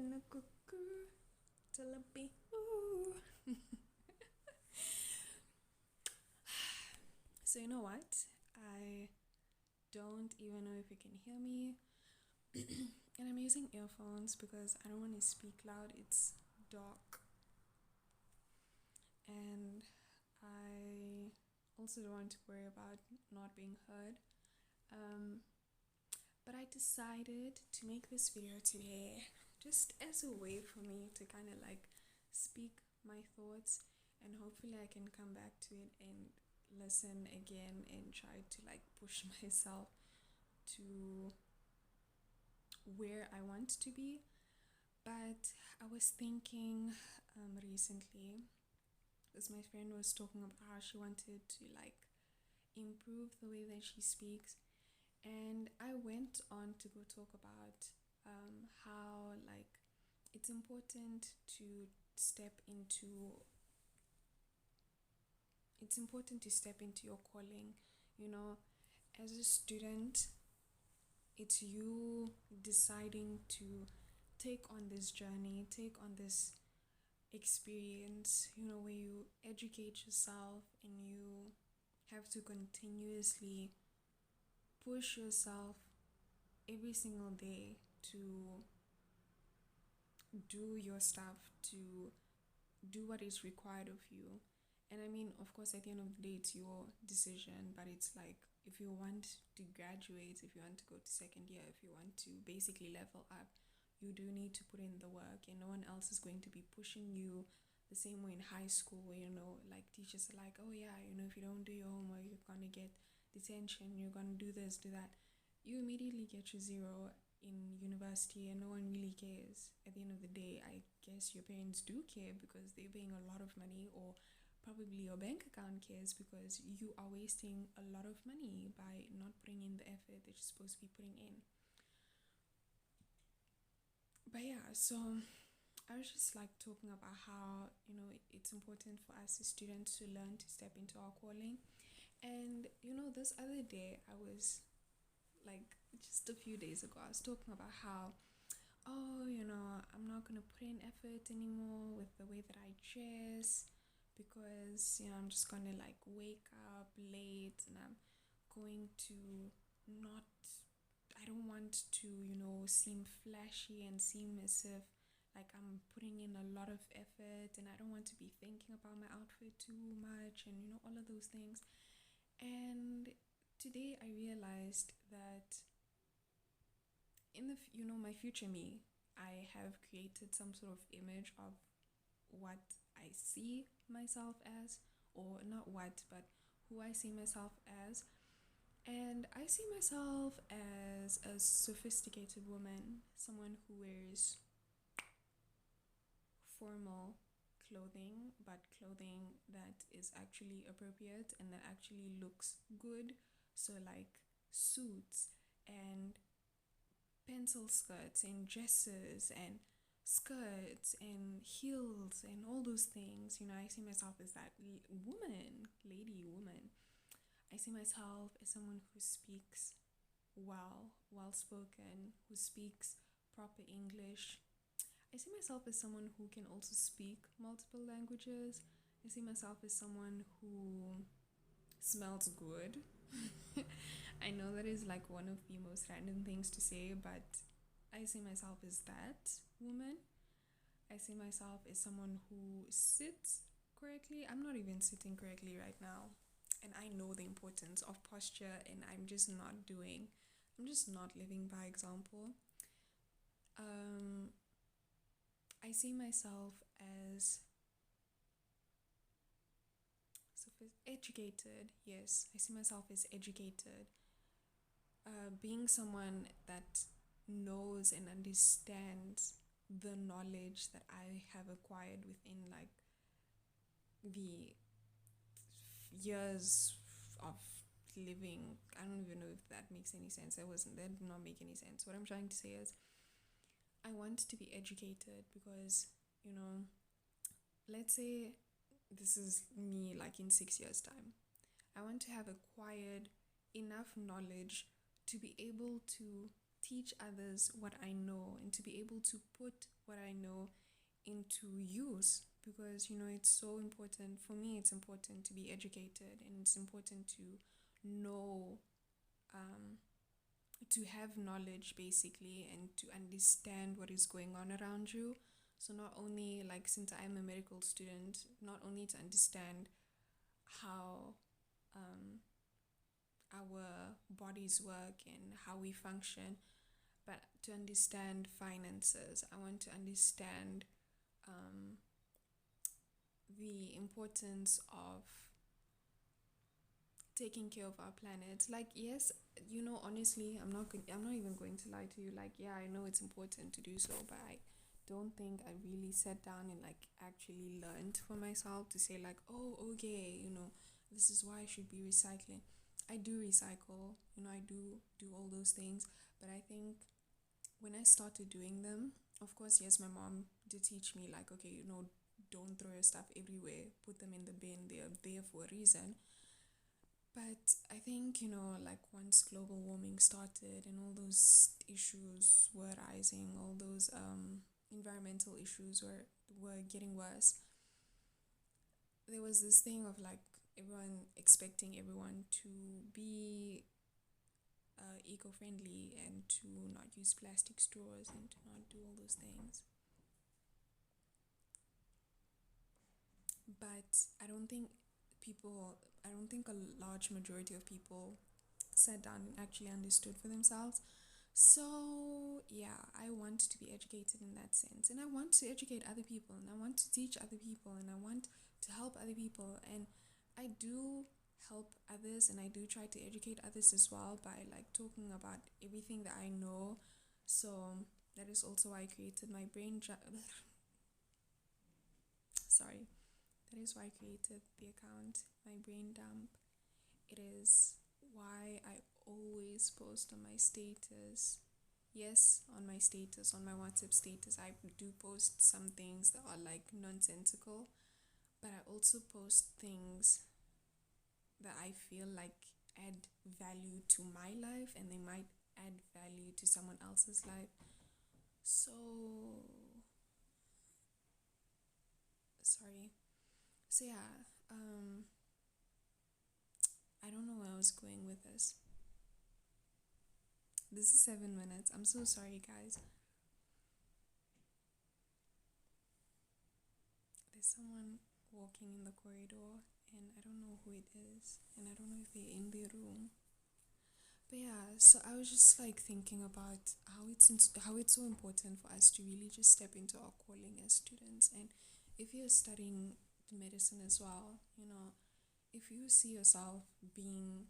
finna cuckoo till it be ooh. So you know what? I don't even know if you can hear me. And I'm using earphones because I don't want to speak loud. It's dark. And I also don't want to worry about not being heard. But I decided to make this video today just as a way for me to kind of like speak my thoughts, and hopefully I can come back to it and listen again and try to like push myself to where I want to be. But I was thinking recently, because my friend was talking about how she wanted to like improve the way that she speaks, and I went on to go talk about how like it's important to step into your calling. You know, as a student, it's you deciding to take on this journey, take on this experience, you know, where you educate yourself and you have to continuously push yourself every single day to do your stuff, to do what is required of you. And I mean, of course, at the end of the day, it's your decision, but it's like if you want to graduate, if you want to go to second year, if you want to basically level up, you do need to put in the work, and no one else is going to be pushing you the same way in high school, where, you know, like teachers are like, oh yeah, you know, if you don't do your homework, you're gonna get detention, you're gonna do this, do that. You immediately get your zero in university, and no one really cares. At the end of the day, I guess your parents do care because they're paying a lot of money, or probably your bank account cares because you are wasting a lot of money by not putting in the effort that you're supposed to be putting in. But yeah, so I was just like talking about how, you know, it's important for us as students to learn to step into our calling. And you know, this other day I was like, just a few days ago, I was talking about how, oh, you know, I'm not gonna put in effort anymore with the way that I dress, because, you know, I'm just gonna like wake up late, and I'm going to not, I don't want to, you know, seem flashy and seem as if like I'm putting in a lot of effort, and I don't want to be thinking about my outfit too much, and, you know, all of those things. And today I realized that in the, you know, my future me, I have created some sort of image of what I see myself as, or not what, but who I see myself as. And I see myself as a sophisticated woman, someone who wears formal clothing, but clothing that is actually appropriate and that actually looks good. So like suits and pencil skirts and dresses and skirts and heels and all those things. You know, I see myself as that woman, lady woman. I see myself as someone who speaks well spoken, who speaks proper English. I see myself as someone who can also speak multiple languages. I see myself as someone who smells good. I know that is like one of the most random things to say, but I see myself as that woman. I see myself as someone who sits correctly. I'm not even sitting correctly right now, and I know the importance of posture, and I'm just not living by example. I see myself as educated. Yes, I see myself as educated. Being someone that knows and understands the knowledge that I have acquired within like the years of living. I don't even know if that makes any sense. That did not make any sense. What I'm trying to say is I want to be educated because, you know, let's say this is me like in 6 years' time. I want to have acquired enough knowledge to be able to teach others what I know and to be able to put what I know into use, because it's so important for me. It's important to be educated, and it's important to know, um, to have knowledge basically, and to understand what is going on around you. So not only, like, since I'm a medical student, not only to understand how our bodies work and how we function, but to understand finances. I want to understand um, the importance of taking care of our planet. Like, yes, honestly, I'm not even going to lie to you. Like, yeah, I know it's important to do so, but I don't think I really sat down and like actually learned for myself to say like, oh, okay, this is why I should be recycling. I do recycle, I do all those things, but I think when I started doing them, of course, yes, my mom did teach me like, okay, don't throw your stuff everywhere, put them in the bin, they're there for a reason. But I think, like, once global warming started and all those issues were rising, all those environmental issues were getting worse, there was this thing of like everyone expecting everyone to be eco-friendly and to not use plastic straws and to not do all those things. But I don't think a large majority of people sat down and actually understood for themselves. So, yeah, I want to be educated in that sense. And I want to educate other people, and I want to teach other people, and I want to help other people. And I do help others, and I do try to educate others as well by like talking about everything that I know. So, that is also why I created my sorry. That is why I created the account, my brain dump. It is why I always post on my status. Yes, on my status, on my WhatsApp status, I do post some things that are like nonsensical, but I also post things that I feel like add value to my life and they might add value to someone else's life. So, sorry. So, yeah, I don't know where I was going with this. This is 7 minutes. I'm so sorry, guys. There's someone walking in the corridor, and I don't know who it is, and I don't know if they're in their room. But yeah, so I was just like thinking about how it's so important for us to really just step into our calling as students. And if you're studying medicine as well, if you see yourself being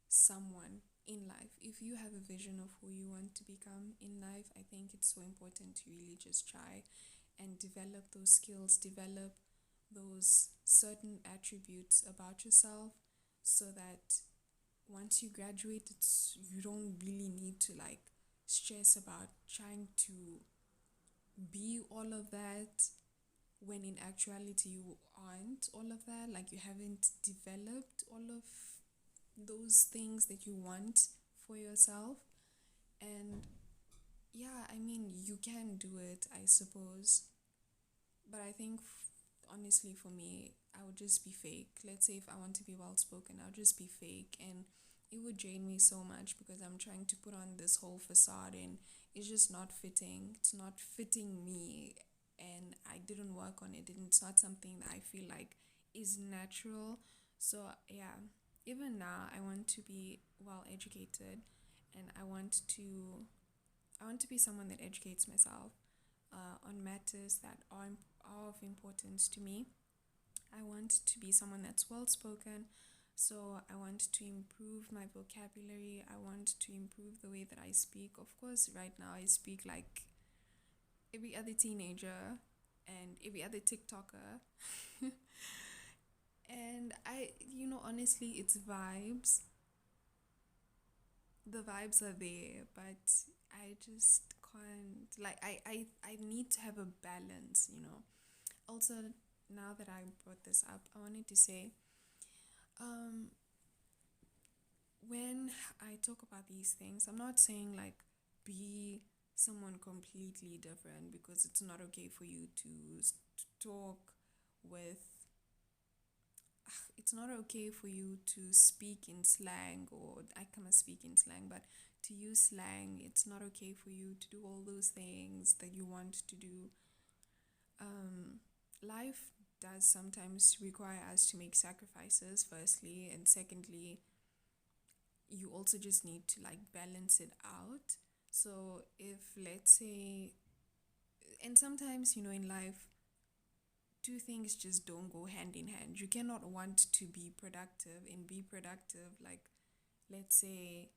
someone in life, if you have a vision of who you want to become in life, I think it's so important to really just try and develop those skills, develop those certain attributes about yourself, so that once you graduate, you don't really need to like stress about trying to be all of that, when in actuality you aren't all of that. Like, you haven't developed all of those things that you want for yourself. And yeah, I mean, you can do it, I suppose, but I think honestly, for me, I would just be fake. Let's say if I want to be well spoken, I'll just be fake, and it would drain me so much because I'm trying to put on this whole facade, and it's just not fitting. It's not fitting me, and I didn't work on it, and it's not something that I feel like is natural. So, yeah, even now, I want to be well educated, and I want to be someone that educates myself on matters that are of importance to me. I want to be someone that's well spoken, so I want to improve my vocabulary. I want to improve the way that I speak. Of course, right now I speak like every other teenager and every other TikToker. And honestly, it's vibes. The vibes are there, but I just can't. Like, I need to have a balance. Also, now that I brought this up, I wanted to say, when I talk about these things, I'm not saying like be someone completely different, because it's not okay for you to talk with, it's not okay for you to speak in slang, or I cannot speak in slang, but to use slang. It's not okay for you to do all those things that you want to do. Life does sometimes require us to make sacrifices, firstly, and secondly, you also just need to like balance it out. So if, let's say, and sometimes, in life, two things just don't go hand in hand. You cannot want to be productive and be productive, like, let's say,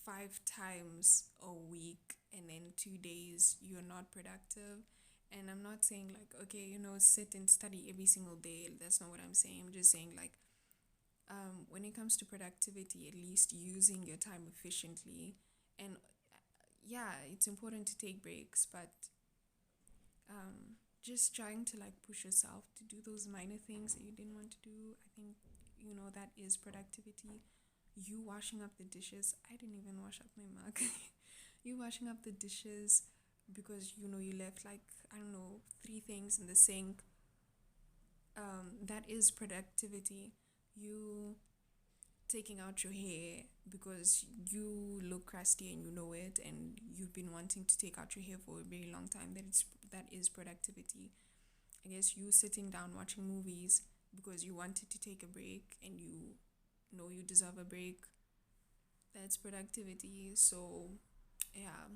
5 times a week, and then 2 days you're not productive. And I'm not saying like, okay, sit and study every single day. That's not what I'm saying. I'm just saying like, when it comes to productivity, at least using your time efficiently. And yeah, it's important to take breaks, but just trying to like push yourself to do those minor things that you didn't want to do. I think, that is productivity. You washing up the dishes. I didn't even wash up my mug. You washing up the dishes because you left like, I don't know, 3 things in the sink. That is productivity. You taking out your hair because you look crusty and you know it, and you've been wanting to take out your hair for a very long time. That is productivity. I guess you sitting down watching movies because you wanted to take a break and you know you deserve a break. That's productivity. So yeah.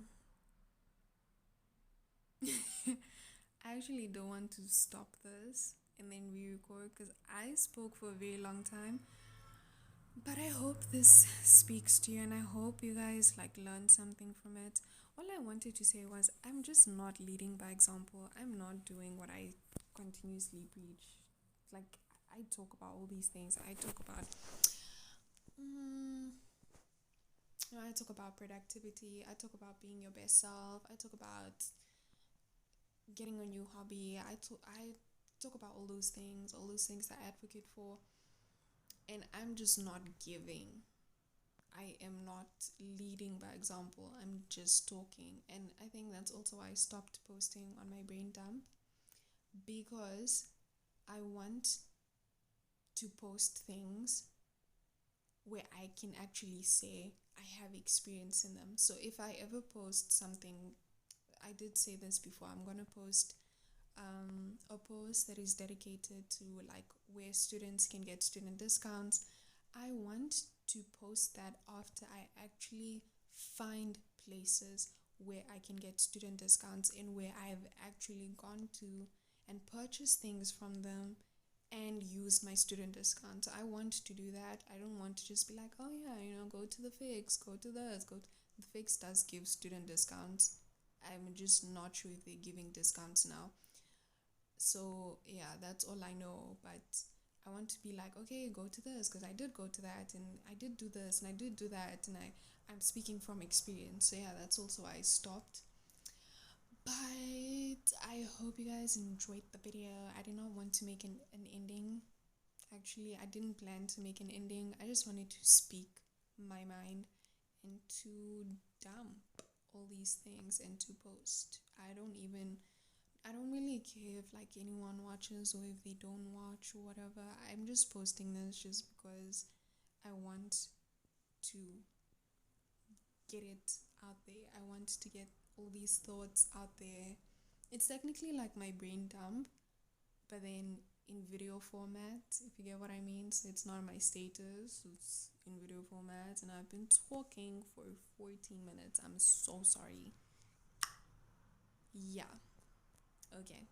I actually don't want to stop this and then re-record because I spoke for a very long time. But I hope this speaks to you, and I hope you guys like learn something from it. All I wanted to say was, I'm just not leading by example. I'm not doing what I continuously preach. Like, I talk about all these things. I talk about productivity. I talk about being your best self. I talk about getting a new hobby. I talk about all those things that I advocate for. And I'm just not giving. I am not leading by example. I'm just talking. And I think that's also why I stopped posting on my brain dump, because I want to post things where I can actually say I have experience in them. So if I ever post something, I did say this before, I'm going to post a post that is dedicated to like where students can get student discounts. I want to post that after I actually find places where I can get student discounts and where I've actually gone to and purchased things from them and use my student discounts. I want to do that. I don't want to just be like, oh yeah, go to the Fix, go to this, the Fix does give student discounts. I'm just not sure if they're giving discounts now. So yeah, that's all I know. But I want to be like, okay, go to this because I did go to that, and I did do this, and I did do that, and I'm speaking from experience. So yeah, that's also why I stopped. But I hope you guys enjoyed the video. I did not want to make an ending. Actually, I didn't plan to make an ending. I just wanted to speak my mind and to dump all these things and to post. I don't really care if like anyone watches or if they don't watch or whatever. I'm just posting this just because I want to get it out there. I want to get all these thoughts out there. It's technically like my brain dump, but then in video format, if you get what I mean. So it's not my status, it's in video format, and I've been talking for 14 minutes. I'm so sorry. Yeah. Okay.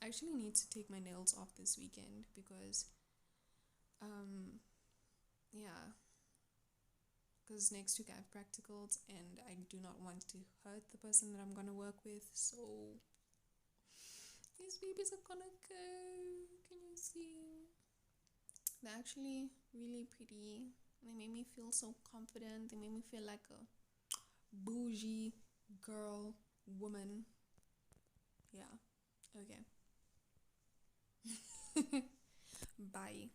I actually need to take my nails off this weekend because yeah, because next week I have practicals and I do not want to hurt the person that I'm gonna work with. So these babies are gonna go. Can you see? They're actually really pretty. They made me feel so confident. They made me feel like a bougie girl, woman. Yeah. Okay. Bye.